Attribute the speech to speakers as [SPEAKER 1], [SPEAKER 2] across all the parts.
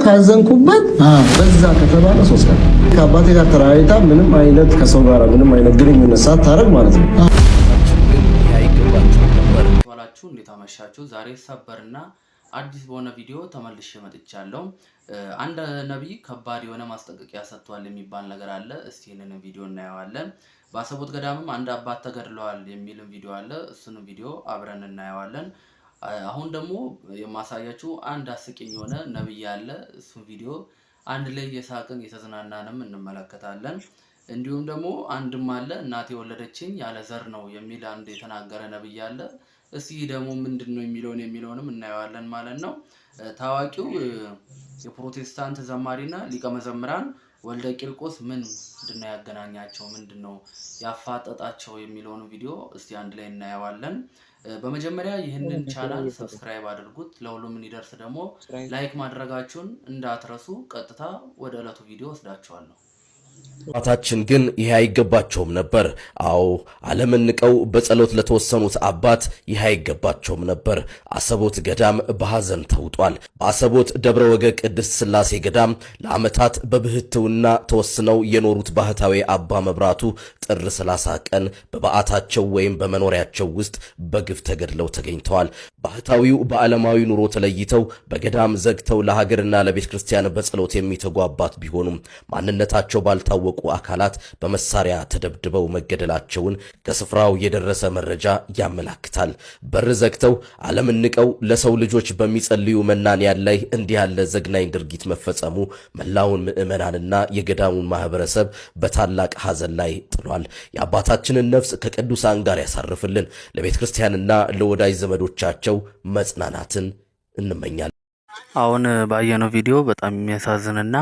[SPEAKER 1] ካዘንኩበት በዛ ከተባለ 3 ቀን ከአባቴ ጋር ተራይታ ምንም አይነት ከሰው ጋር ምንም አይነት ግንኙነት ሳታረግ ማለት ነው።
[SPEAKER 2] ዋላችሁ እንዴት አመሻችሁ? ዛሬ ሰበርና አዲስ በሆነ ቪዲዮ ተመልሼ መጥቻለሁ። አንድ ነብይ ከባድ የሆነ ማስጠንቀቂያ ሰጥቷል የሚባል ነገር አለ። እስቲ ይሄንን ቪዲዮ እናየዋለን። በአሰቦት ገዳምም አንድ አባት ተገድለዋል የሚል ቪዲዮ አለ። እሱን ቪዲዮ አብረን እናየዋለን። አሁን ደግሞ የማሳያችሁ አንድ አስቂኝ የሆነ ነብይ አለ። እሱን ቪዲዮ አንድ ላይ የሳቅን የተዝናናንም እንመለከታለን። እንዲሁም ደግሞ አንድም አለ እናቴ ወለደችኝ ያለ ዘር ነው የሚል አንድ የተናገረ ነብይ አለ። እስቲ ደግሞ ምንድነው የሚለውንም እናየዋለን ማለት ነው። ታዋቂው የፕሮቴስታንት ዘማሪና ሊቀ መዘምራን ወልደ ቂርቆስ ምንድነው ያገናኛቸው ምንድነው ያፋጠጣቸው የሚለውን ቪዲዮ እስቲ አንድ ላይ እናየዋለን። በመጀመሪያ ይህንን ቻናል ሰብስክራይብ አድርጉት። ለሁሉም እንዲደርስ ደግሞ ላይክ ማድረጋችሁን እንዳትረሱ። ቀጥታ ወደ ዕለቱ ቪዲዮ ወስዳችኋለሁ።
[SPEAKER 3] አባታችን ግን ይሄ አይገባቸውም ነበር። አዎ ዓለምን ንቀው በጸሎት ለተወሰኑት አባት ይሄ አይገባቸውም ነበር። አሰቦት ገዳም በሐዘን ተውጧል። በአሰቦት ደብረ ወገግ ቅድስት ሥላሴ ገዳም ለዓመታት በብህትውና ተወስነው የኖሩት ባህታዊ አባ መብራቱ ጥር 30 ቀን በበዓታቸው ወይም በመኖሪያቸው ውስጥ በግፍ ተገድለው ተገኝተዋል። ባህታዊው በዓለማዊ ኑሮ ተለይተው በገዳም ዘግተው ለሀገርና ለቤተ ክርስቲያን በጸሎት የሚተጉ አባት ቢሆኑም ማንነታቸው ባልታወቁ አካላት በመሳሪያ ተደብድበው መገደላቸውን ከስፍራው የደረሰ መረጃ ያመላክታል። በር ዘግተው ዓለምን ንቀው ለሰው ልጆች በሚጸልዩ መናንያን ላይ እንዲህ ያለ ዘግናኝ ድርጊት መፈጸሙ መላውን ምዕመናንና የገዳሙን ማህበረሰብ በታላቅ ሐዘን ላይ ጥሏል። የአባታችንን ነፍስ ከቅዱሳን ጋር ያሳርፍልን። ለቤተ ክርስቲያንና ለወዳጅ ዘመዶቻቸው መጽናናትን እንመኛለን።
[SPEAKER 2] አሁን ባየነው ቪዲዮ በጣም የሚያሳዝንና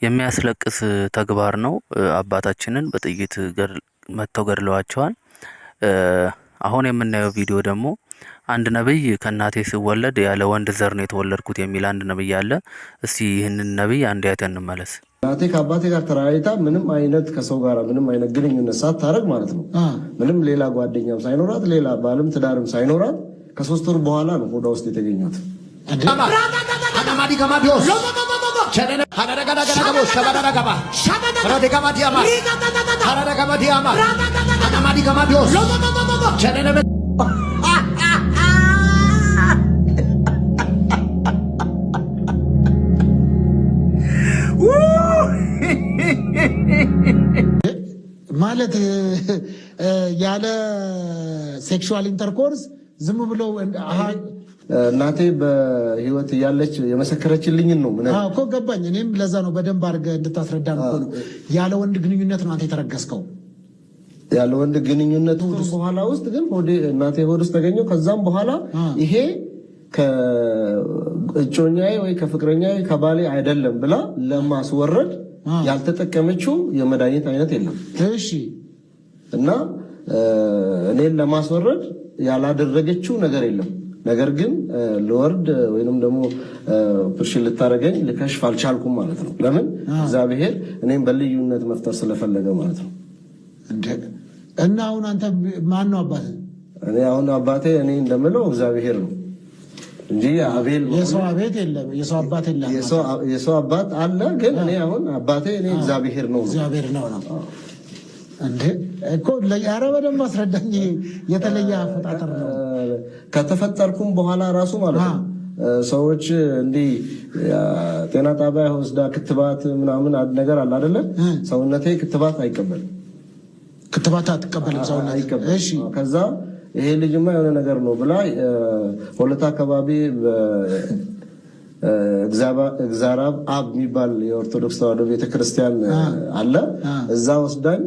[SPEAKER 2] የሚያስለቅስ ተግባር ነው። አባታችንን በጥይት መተው ገድለዋቸዋል። አሁን የምናየው ቪዲዮ ደግሞ አንድ ነብይ ከእናቴ ስወለድ ያለ ወንድ ዘር ነው የተወለድኩት የሚል አንድ ነብይ አለ። እስቲ ይህንን ነብይ አንድ አይተን እንመለስ።
[SPEAKER 1] እናቴ ከአባቴ ጋር ተራይታ ምንም አይነት ከሰው ጋር ምንም አይነት ግንኙነት ሳታረግ ማለት ነው። ምንም ሌላ ጓደኛም ሳይኖራት ሌላ ባልም ትዳርም ሳይኖራት ከ3 ወር በኋላ ነው ሆዷ ውስጥ የተገኘሁት።
[SPEAKER 4] ማለት ያለ ሴክሹዋል ኢንተርኮርስ ዝም ብለው
[SPEAKER 1] እናቴ በህይወት እያለች የመሰከረችልኝን ነው
[SPEAKER 4] እኮ ገባኝ። እኔም ለዛ ነው በደንብ አድርገህ እንድታስረዳ ነው። ያለ ወንድ ግንኙነት ነው አንተ የተረገስከው።
[SPEAKER 1] ያለ ወንድ ግንኙነት በኋላ ውስጥ ግን እናቴ ሆድ ውስጥ ተገኘው። ከዛም በኋላ ይሄ ከእጮኛዬ ወይ ከፍቅረኛዬ ከባሌ አይደለም ብላ ለማስወረድ ያልተጠቀመችው የመድኃኒት አይነት የለም።
[SPEAKER 4] እሺ።
[SPEAKER 1] እና እኔን ለማስወረድ ያላደረገችው ነገር የለም። ነገር ግን ለወርድ ወይንም ደግሞ ፕርሽን ልታረገኝ ልከሽፍ አልቻልኩም ማለት ነው። ለምን? እግዚአብሔር እኔን በልዩነት መፍጠር ስለፈለገ ማለት ነው።
[SPEAKER 4] እና አሁን አንተ ማን ነው አባቴ?
[SPEAKER 1] እኔ አሁን አባቴ እኔ እንደምለው እግዚአብሔር ነው እንጂ አቤል
[SPEAKER 4] የሰው አቤት የለም፣ የሰው አባት የለም።
[SPEAKER 1] የሰው አባት አለ፣ ግን እኔ አሁን አባቴ እኔ እግዚአብሔር ነው።
[SPEAKER 4] እግዚአብሔር ነው ነው እንዴ እኮ ለያረ በደንብ አስረዳኝ። የተለየ አፈጣጠር ነው።
[SPEAKER 1] ከተፈጠርኩም በኋላ ራሱ ማለት ነው ሰዎች እንዲህ ጤና ጣቢያ ወስዳ ክትባት ምናምን ነገር አለ አይደለ? ሰውነቴ ክትባት አይቀበልም።
[SPEAKER 4] ክትባት አትቀበልም ሰውነቴ? እሺ።
[SPEAKER 1] ከዛ ይሄ ልጅማ የሆነ ነገር ነው ብላ ሆለታ አካባቢ እግዚአብሔር አብ የሚባል የኦርቶዶክስ ተዋሕዶ ቤተክርስቲያን አለ። እዛ ወስዳኝ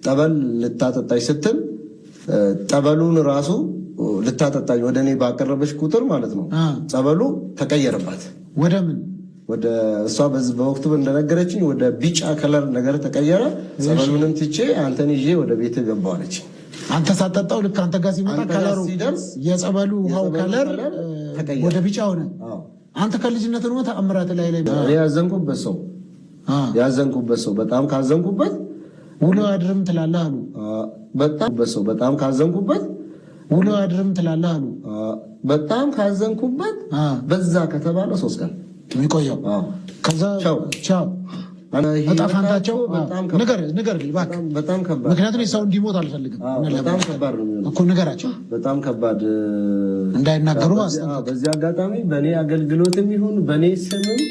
[SPEAKER 1] ጠበል ልታጠጣኝ ስትል ጠበሉን ራሱ ልታጠጣኝ ወደ እኔ ባቀረበች ቁጥር ማለት ነው ጸበሉ ተቀየረባት።
[SPEAKER 4] ወደ ምን?
[SPEAKER 1] ወደ እሷ በወቅቱ እንደነገረችኝ ወደ ቢጫ ከለር ነገር ተቀየረ። ጸበሉንም ትቼ አንተን ይዤ ወደ ቤት ገባሁ አለች።
[SPEAKER 4] አንተ ሳጠጣው ልክ አንተ ጋር ሲመጣ ከለሩ የጸበሉ ውሃው ከለር ወደ ቢጫ ሆነ። አንተ ከልጅነት ነው ተአምራት ላይ ያዘንኩበት ሰው በጣም ካዘንኩበት ውሎ አድርም ትላለህ አሉ።
[SPEAKER 1] በጣም ካዘንኩበት
[SPEAKER 4] ውሎ አድርም ትላለህ አሉ።
[SPEAKER 1] በጣም ካዘንኩበት በዛ ከተባለ 3 ቀን
[SPEAKER 4] የሚቆየው። ከዛ ቻው እጣ ፈንታቸው ነገር
[SPEAKER 1] በጣም ከባድ።
[SPEAKER 4] ምክንያቱም ሰው እንዲሞት አልፈልግም።
[SPEAKER 1] በጣም ከባድ ነው
[SPEAKER 4] እኮ ነገራቸው፣
[SPEAKER 1] በጣም ከባድ
[SPEAKER 4] እንዳይናገሩ።
[SPEAKER 1] በዚህ አጋጣሚ በእኔ አገልግሎትም ይሁን በእኔ ስምም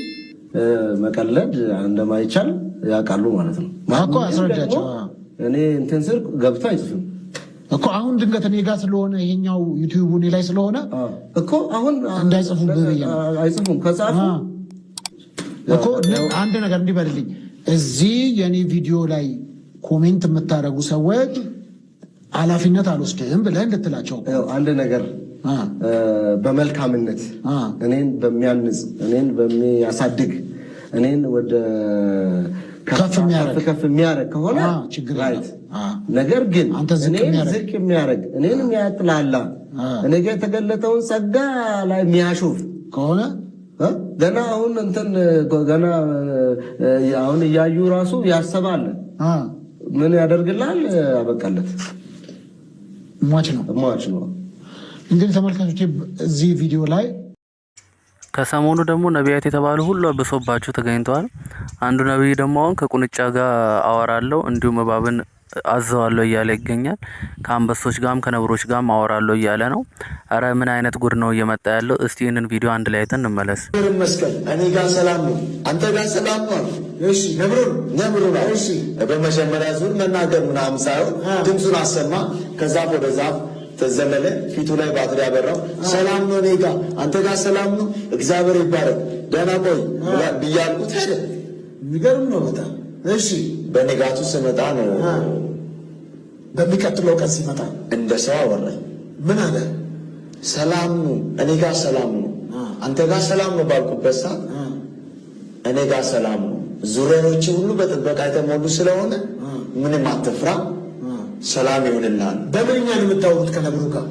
[SPEAKER 1] መቀለድ እንደማይቻል ያውቃሉ ማለት ነው
[SPEAKER 4] እኮ አስረዳቸው።
[SPEAKER 1] እኔ እንትን ስር ገብቶ አይጽፍም
[SPEAKER 4] እኮ አሁን ድንገት እኔ ጋር ስለሆነ ይሄኛው ዩቲዩብ እኔ ላይ ስለሆነ
[SPEAKER 1] እኮ አሁን
[SPEAKER 4] እንዳይጽፉ
[SPEAKER 1] አይጽፉም። ከጻፉ
[SPEAKER 4] እኮ አንድ ነገር እንዲበልልኝ እዚህ የኔ ቪዲዮ ላይ ኮሜንት የምታደርጉ ሰዎች ኃላፊነት አልወስድም ብለህ እንድትላቸው
[SPEAKER 1] አንድ ነገር በመልካምነት እኔን በሚያንጽ እኔን በሚያሳድግ እኔን ወደ ከፍ የሚያደርግ ከሆነ ራይት። ነገር ግን እኔን ዝቅ የሚያደርግ እኔን የሚያጥላላ እኔ ጋር የተገለጠውን ጸጋ ላይ የሚያሾፍ ከሆነ ገና አሁን እንትን ገና አሁን እያዩ ራሱ ያሰባል። ምን ያደርግላል? አበቃለት።
[SPEAKER 4] ሟች ነው። እንግዲህ ተመልካቾች እዚህ ቪዲዮ ላይ
[SPEAKER 2] ከሰሞኑ ደግሞ ነቢያት የተባሉ ሁሉ አብሶባቸው ተገኝተዋል። አንዱ ነቢይ ደግሞ አሁን ከቁንጫ ጋር አወራለሁ እንዲሁም እባብን አዘዋለሁ እያለ ይገኛል። ከአንበሶች ጋርም ከነብሮች ጋርም አወራለሁ እያለ ነው። አረ ምን አይነት ጉድ ነው እየመጣ ያለው? እስቲ ይህንን ቪዲዮ አንድ ላይ አይተን እንመለስ።
[SPEAKER 5] መስቀል እኔ ጋር ሰላም ነው፣ አንተ ጋር ሰላም ነው። እሺ ነብሩ ነው። እሺ በመጀመሪያ ዙር መናገር ምናምን ሳይሆን ድምፁን አሰማ። ከዛፍ ወደ ዛፍ ተዘለለ። ፊቱ ላይ ባትሪ ያበራው። ሰላም ነው እኔ ጋር፣ አንተ ጋር ሰላም ነው። እግዚአብሔር ይባረክ፣ ደህና ቆይ ብያልኩት ሄደ።
[SPEAKER 4] የሚገርም ነው በጣም። እሺ
[SPEAKER 5] በንጋቱ ስመጣ ነው።
[SPEAKER 4] በሚቀጥለው ቀን ሲመጣ
[SPEAKER 5] እንደ ሰው አወራኝ።
[SPEAKER 4] ምን አለ?
[SPEAKER 5] ሰላም ነው እኔ ጋር ሰላም ነው፣ አንተ ጋር ሰላም ነው ባልኩበት ሰዓት እኔ ጋር ሰላም ነው፣ ዙሪያዎች ሁሉ በጥበቃ የተሞሉ ስለሆነ ምንም አትፍራ፣ ሰላም ይሆንልሃል።
[SPEAKER 4] በምንኛ ነው የምታወሩት ከነብሩ ጋር?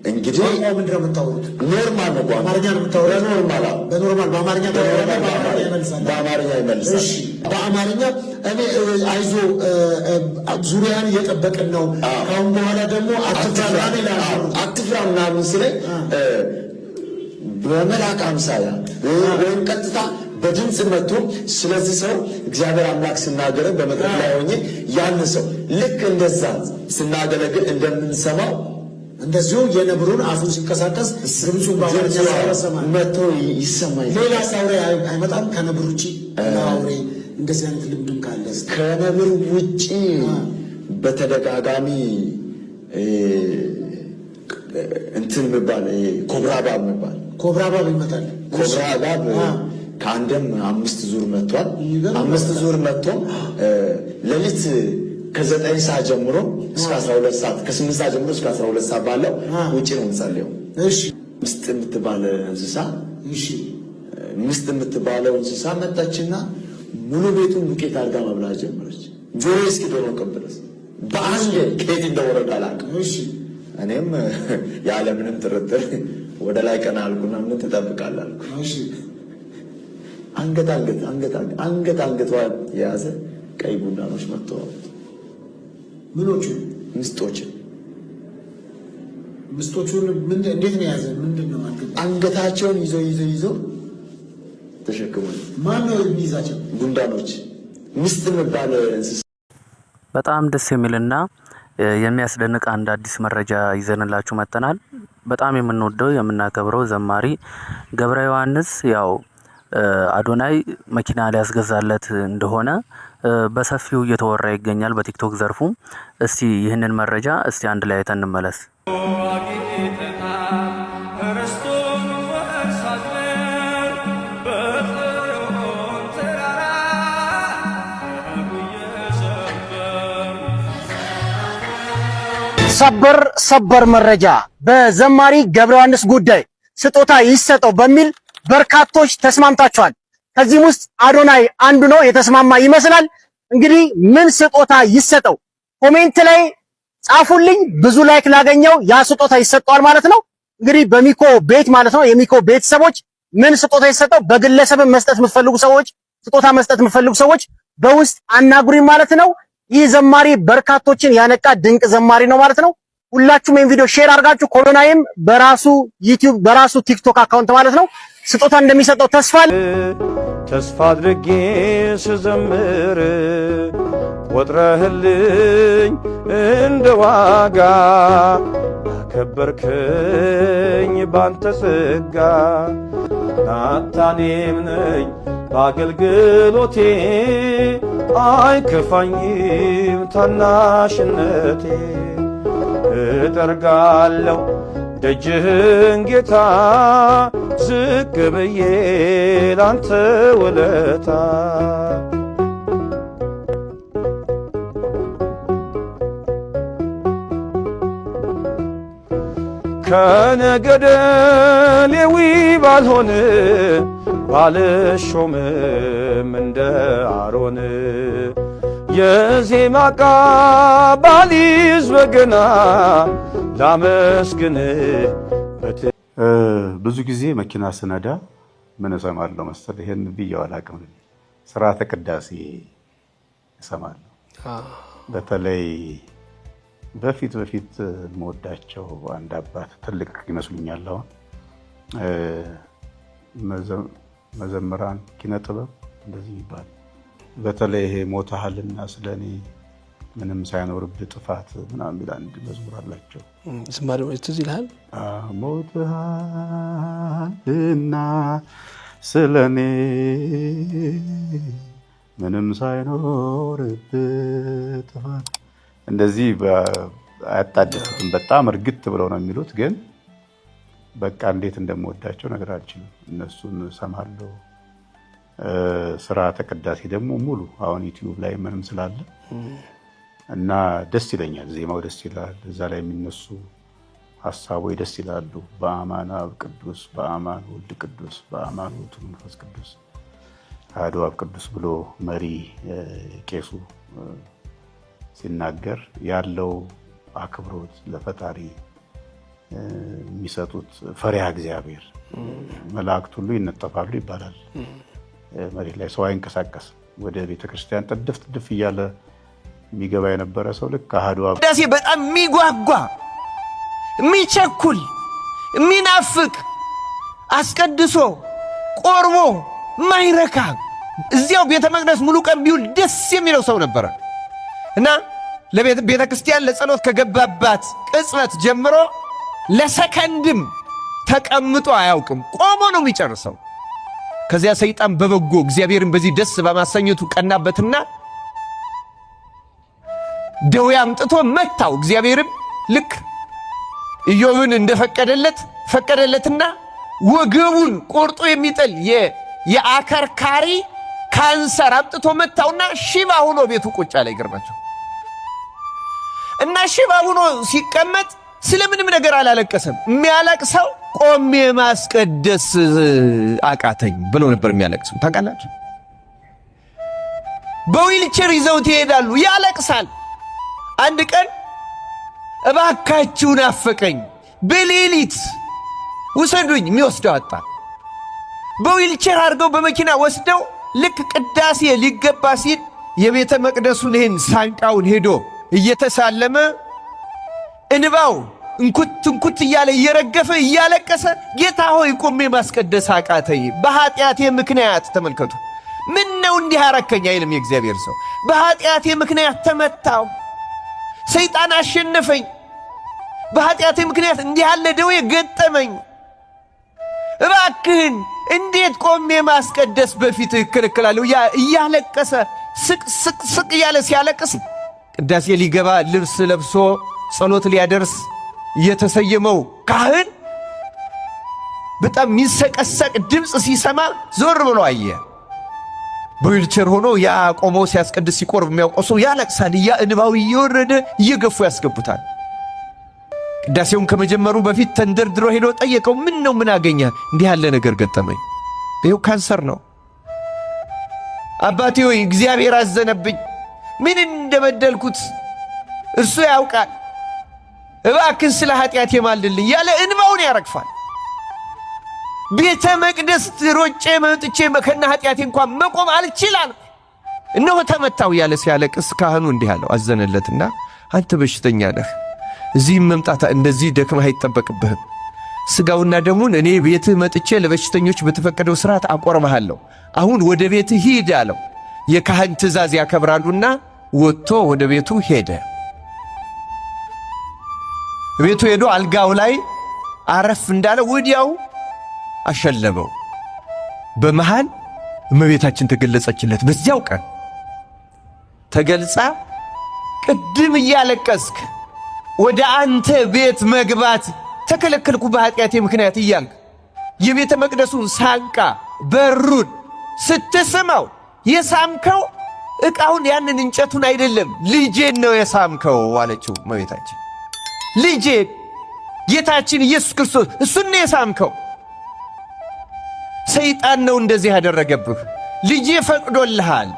[SPEAKER 5] እንግዲህ
[SPEAKER 4] ምንድን ነው የምታወሩት?
[SPEAKER 5] ኖርማል ነው።
[SPEAKER 4] በአማርኛ ነው የምታወሩት?
[SPEAKER 5] በኖርማል
[SPEAKER 4] በአማርኛ
[SPEAKER 5] በአማርኛ ይመልሳል።
[SPEAKER 4] እሺ በአማርኛ እኔ አይዞ ዙሪያን እየጠበቅን ነው፣ ካሁን በኋላ ደግሞ
[SPEAKER 5] አትፍራ ምናምን ሲለኝ በመልአክ አምሳያ ወይም ቀጥታ በድምፅ መጥቶ ስለዚህ ሰው እግዚአብሔር አምላክ ስናገረ በመድረክ ላይ ሆኜ ያን ሰው ልክ እንደዛ ስናገለግል እንደምንሰማው
[SPEAKER 4] እንደዚሁ የነብሩን አፉን ሲንቀሳቀስ ድምፁን በአማርኛ
[SPEAKER 5] መጥቶ ይሰማኝ።
[SPEAKER 4] ሌላ አውሬ አይመጣም ከነብር ውጭ? አውሬ እንደዚህ አይነት ልምድም ካለ
[SPEAKER 5] ከነብር ውጭ በተደጋጋሚ እንትን የሚባል ኮብራ እባብ ይመጣል። ኮብራ እባብ ከአንድም 5 ዙር መጥቷል። 5 ዙር መጥቶ ሌሊት ከ9 ሰዓት ጀምሮ እስከ 12 ሰዓት ከ8 ሰዓት ጀምሮ እስከ 12 ሰዓት ባለው ውጪ ነው የምጸልየው።
[SPEAKER 4] እሺ
[SPEAKER 5] ምስጥ የምትባለው እንስሳ መጣችና ሙሉ ቤቱን ዱቄት አድርጋ መብላት ጀመረች። ጆሮ እስኪደርቅ ድረስ በአንድ ከየት እንደወረደ አላውቅም።
[SPEAKER 4] እሺ
[SPEAKER 5] እኔም ያለምንም ጥርጥር ወደ ላይ ቀና አልኩና ምን ትጠብቃለህ አልኩ።
[SPEAKER 4] እሺ
[SPEAKER 5] አንገቷ የያዘ ቀይ ጉንዳኖች መጥተዋል።
[SPEAKER 4] ምኖቹ? ምስጦቹን እንዴት ነው የያዘ? ምንድን ነው
[SPEAKER 5] አንገታቸውን ይዞ ተሸክሟል።
[SPEAKER 4] ማን ነው የሚይዛቸው?
[SPEAKER 5] ጉንዳኖች። ምስጥ የሚባል እንስሳ።
[SPEAKER 2] በጣም ደስ የሚልና የሚያስደንቅ አንድ አዲስ መረጃ ይዘንላችሁ መጥተናል። በጣም የምንወደው የምናከብረው ዘማሪ ገብረ ዮሐንስ ያው አዶናይ መኪና ሊያስገዛለት እንደሆነ በሰፊው እየተወራ ይገኛል በቲክቶክ ዘርፉ። እስቲ ይህንን መረጃ እስቲ አንድ ላይ አይተን እንመለስ።
[SPEAKER 6] ሰበር መረጃ በዘማሪ ገብረ ዮሐንስ ጉዳይ ስጦታ ይሰጠው በሚል በርካቶች ተስማምታችኋል። ከዚህም ውስጥ አዶናይ አንዱ ነው የተስማማ ይመስላል። እንግዲህ ምን ስጦታ ይሰጠው ኮሜንት ላይ ጻፉልኝ። ብዙ ላይክ ላገኘው ያ ስጦታ ይሰጠዋል ማለት ነው። እንግዲህ በሚኮ ቤት ማለት ነው የሚኮ ቤተሰቦች ምን ስጦታ ይሰጠው በግለሰብ መስጠት የምትፈልጉ ሰዎች ስጦታ መስጠት የምትፈልጉ ሰዎች በውስጥ አናግሩኝ ማለት ነው። ይህ ዘማሪ በርካቶችን ያነቃ ድንቅ ዘማሪ ነው ማለት ነው። ሁላችሁም ይሄን ቪዲዮ ሼር አድርጋችሁ ኮሎናይም በራሱ ዩቲዩብ በራሱ ቲክቶክ አካውንት ማለት ነው ስጦታ እንደሚሰጠው ተስፋ አድርጌ ስዘምር ቆጥረህልኝ እንደ ዋጋ አከበርከኝ ባንተ ጸጋ ናታኔም ነኝ በአገልግሎቴ አይከፋኝም ታናሽነቴ እጠርጋለሁ ደጅህን ጌታ ዝቅ ብዬ ላንተ ውለታ ከነገደ ሌዊ ባልሆን ባልሾምም እንደ አሮን የዜማ ዕቃ ባሊዝ በገና ላመስግን።
[SPEAKER 7] ብዙ ጊዜ መኪና ስነዳ ምን እሰማለሁ መሰለህ? ይሄን ብዬው አላውቅም። ስርዓተ ቅዳሴ እሰማለሁ። በተለይ በፊት የምወዳቸው አንድ አባት ትልቅ ይመስሉኛል። አሁን መዘምራን ኪነ ጥበብ እንደዚህ ይባል። በተለይ ይሄ ሞተሃልና ስለኔ ምንም ሳይኖርብህ ጥፋት ምናምን የሚል አንድ መዝሙር አላቸው።
[SPEAKER 8] ዝማሬ ትዝ ይልሃል?
[SPEAKER 7] ሞተሃልና ስለኔ ምንም ሳይኖርብህ ጥፋት እንደዚህ አያጣድፉትም። በጣም እርግጥ ብለው ነው የሚሉት። ግን በቃ እንዴት እንደምወዳቸው ነገር አልችልም። እነሱን እሰማለሁ። ስርዓተ ቅዳሴ ደግሞ ሙሉ አሁን ዩቲዩብ ላይ ምንም ስላለ እና ደስ ይለኛል። ዜማው ደስ ይላል። እዛ ላይ የሚነሱ ሀሳቦች ደስ ይላሉ። በአማን አብ ቅዱስ፣ በአማን ወልድ ቅዱስ፣ በአማን ውእቱ መንፈስ ቅዱስ አሐዱ አብ ቅዱስ ብሎ መሪ ቄሱ ሲናገር ያለው አክብሮት ለፈጣሪ የሚሰጡት ፈሪሃ እግዚአብሔር መላእክት ሁሉ ይነጠፋሉ ይባላል። መሬት ላይ ሰው አይንቀሳቀስም። ወደ ቤተክርስቲያን ጥድፍ እያለ የሚገባ የነበረ ሰው ልክ አሐዱ አብ
[SPEAKER 9] ቅዳሴ በጣም የሚጓጓ የሚቸኩል የሚናፍቅ አስቀድሶ ቆርቦ ማይረካ እዚያው ቤተ መቅደስ ሙሉ ቀን ቢውል ደስ የሚለው ሰው ነበረ እና ለቤተ ክርስቲያን ለጸሎት ከገባባት ቅጽበት ጀምሮ ለሰከንድም ተቀምጦ አያውቅም። ቆሞ ነው የሚጨርሰው። ከዚያ ሰይጣን በበጎ እግዚአብሔርን በዚህ ደስ በማሰኘቱ ቀናበትና ደዌ አምጥቶ መታው። እግዚአብሔርም ልክ ኢዮብን እንደፈቀደለት ፈቀደለትና ወገቡን ቆርጦ የሚጥል የአከርካሪ ካንሰር አምጥቶ መታውና ሽባ ሆኖ ቤቱ ቁጭ አለ። ይገርማቸው እና ሽባ ሆኖ ሲቀመጥ ስለምንም ነገር አላለቀሰም። የሚያለቅሰው ቆሜ ማስቀደስ አቃተኝ ብሎ ነበር የሚያለቅሰው። ታውቃላችሁ? በዊልቸር ይዘውት ይሄዳሉ፣ ያለቅሳል። አንድ ቀን እባካችሁ ናፈቀኝ፣ በሌሊት ውሰዱኝ፣ የሚወስደው አጣ። በዊልቸር አድርገው በመኪና ወስደው ልክ ቅዳሴ ሊገባ ሲል የቤተ መቅደሱን ይህን ሳንቃውን ሄዶ እየተሳለመ እንባው እንኩት እያለ እየረገፈ እያለቀሰ ጌታ ሆይ ቆሜ ማስቀደስ አቃተኝ በኃጢአቴ ምክንያት። ተመልከቱ፣ ምን ነው እንዲህ አረከኝ አይልም የእግዚአብሔር ሰው። በኃጢአቴ ምክንያት ተመታው፣ ሰይጣን አሸነፈኝ፣ በኃጢአቴ ምክንያት እንዲህ ያለ ደዌ ገጠመኝ። እባክህን እንዴት ቆሜ ማስቀደስ በፊትህ እከለከላለሁ? እያለቀሰ ስቅ እያለ ሲያለቅስ ቅዳሴ ሊገባ ልብስ ለብሶ ጸሎት ሊያደርስ የተሰየመው ካህን በጣም የሚሰቀሰቅ ድምፅ ሲሰማ ዞር ብሎ አየ። በዊልቸር ሆኖ ያ ቆሞ ሲያስቀድስ ሲቆርብ የሚያውቀው ሰው ያለቅሳል። ያ እንባው እየወረደ እየገፉ ያስገቡታል። ቅዳሴውን ከመጀመሩ በፊት ተንደርድሮ ሄዶ ጠየቀው። ምን ነው? ምን አገኘ? እንዲህ ያለ ነገር ገጠመኝ። ይኸው ካንሰር ነው። አባቴ ሆይ እግዚአብሔር አዘነብኝ፣ ምን እንደበደልኩት እርሱ ያውቃል፣ እባክህ ስለ ኃጢአቴ ማልድልኝ ያለ እንባውን ያረግፋል። ቤተ መቅደስ ሮጬ መጥቼ ከነ ኃጢአቴ እንኳን መቆም አልችላል፣ እነሆ ተመታው ያለ ሲያለቅስ ካህኑ እንዲህ አለው፣ አዘነለትና አንተ በሽተኛ ነህ፣ እዚህ መምጣት እንደዚህ ደክመህ አይጠበቅብህም። ሥጋውና ደሙን እኔ ቤትህ መጥቼ ለበሽተኞች በተፈቀደው ሥርዓት አቆርብሃለሁ። አሁን ወደ ቤትህ ሂድ አለው። የካህን ትእዛዝ ያከብራሉና ወጥቶ ወደ ቤቱ ሄደ። ቤቱ ሄዶ አልጋው ላይ አረፍ እንዳለ ወዲያው አሸለበው። በመሃል እመቤታችን ተገለጸችለት። በዚያው ቀን ተገልጻ ቅድም እያለቀስክ ወደ አንተ ቤት መግባት ተከለከልኩ በኃጢአቴ ምክንያት እያልክ የቤተ መቅደሱን ሳንቃ በሩን ስትስመው የሳምከው ዕቃውን ያንን እንጨቱን አይደለም ልጄን ነው የሳምከው አለችው እመቤታችን። ልጄን ጌታችን ኢየሱስ ክርስቶስ እሱን ነው የሳምከው። ሰይጣን ነው እንደዚህ ያደረገብህ። ልጄ ፈቅዶልሃል፣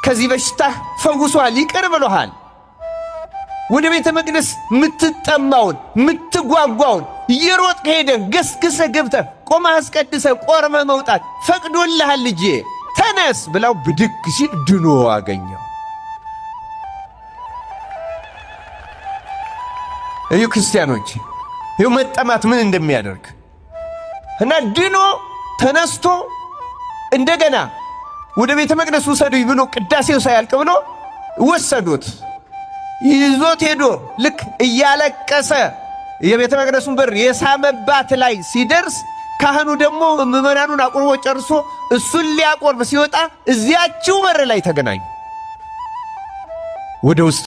[SPEAKER 9] ከዚህ በሽታ ፈውሷል፣ ይቅር ብሎሃል። ወደ ቤተ መቅደስ ምትጠማውን ምትጓጓውን እየሮጥክ ሄደህ ገስግሰህ ገብተህ ቆመህ አስቀድሰህ ቆርበህ መውጣት ፈቅዶልሃል ልጄ ተነስ ብላው ብድግ ሲል ድኖ አገኘው። እዩ ክርስቲያኖች፣ እዩ መጠማት ምን እንደሚያደርግ እና ድኖ ተነስቶ እንደገና ወደ ቤተ መቅደስ ውሰዱኝ ብሎ ቅዳሴው ሳያልቅ ብሎ ወሰዱት። ይዞት ሄዶ ልክ እያለቀሰ የቤተ መቅደሱን በር የሳመባት ላይ ሲደርስ ካህኑ ደግሞ ምዕመናኑን አቁርቦ ጨርሶ እሱን ሊያቆርብ ሲወጣ እዚያችው በር ላይ ተገናኙ። ወደ ውስጥ